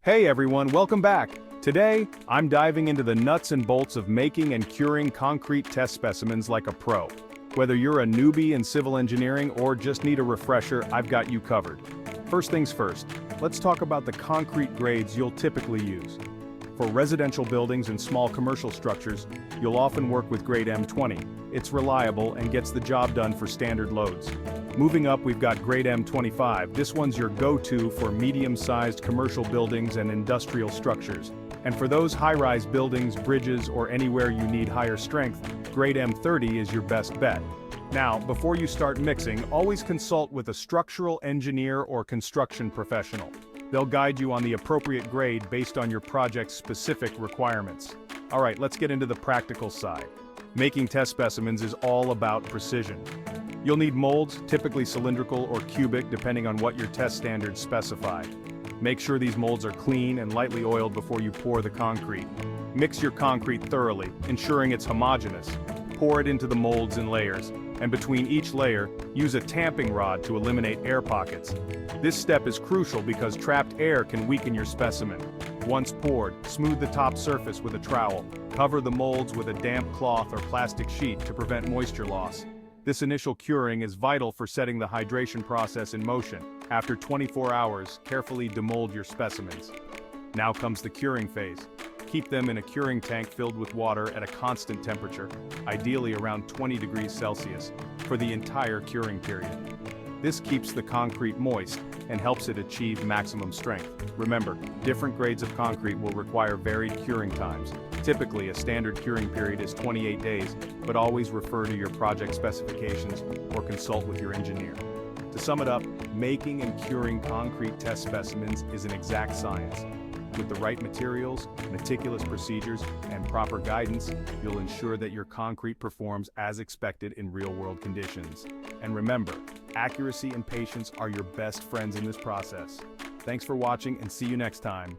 Hey everyone, welcome back. Today, I'm diving into the nuts and bolts of making and curing concrete test specimens like a pro. Whether you're a newbie in civil engineering or just need a refresher, I've got you covered. First things first, let's talk about the concrete grades you'll typically use. For residential buildings and small commercial structures, you'll often work with grade M20. It's reliable and gets the job done for standard loads. Moving up, we've got grade M25. This one's your go-to for medium-sized commercial buildings and industrial structures. And for those high-rise buildings, bridges, or anywhere you need higher strength, grade M30 is your best bet. Now, before you start mixing, always consult with a structural engineer or construction professional. They'll guide you on the appropriate grade based on your project's specific requirements. Alright, let's get into the practical side. Making test specimens is all about precision. You'll need molds, typically cylindrical or cubic depending on what your test standards specify. Make sure these molds are clean and lightly oiled before you pour the concrete. Mix your concrete thoroughly, ensuring it's homogeneous. Pour it into the molds in layers, and between each layer, use a tamping rod to eliminate air pockets. This step is crucial because trapped air can weaken your specimen. Once poured, smooth the top surface with a trowel. Cover the molds with a damp cloth or plastic sheet to prevent moisture loss. This initial curing is vital for setting the hydration process in motion. After 24 hours, carefully demold your specimens. Now comes the curing phase. Keep them in a curing tank filled with water at a constant temperature, ideally around 20 degrees Celsius, for the entire curing period. This keeps the concrete moist and helps it achieve maximum strength. Remember, different grades of concrete will require varied curing times. Typically, a standard curing period is 28 days, but always refer to your project specifications or consult with your engineer. To sum it up, making and curing concrete test specimens is an exact science. With the right materials, meticulous procedures, and proper guidance, you'll ensure that your concrete performs as expected in real-world conditions. And remember, accuracy and patience are your best friends in this process. Thanks for watching and see you next time.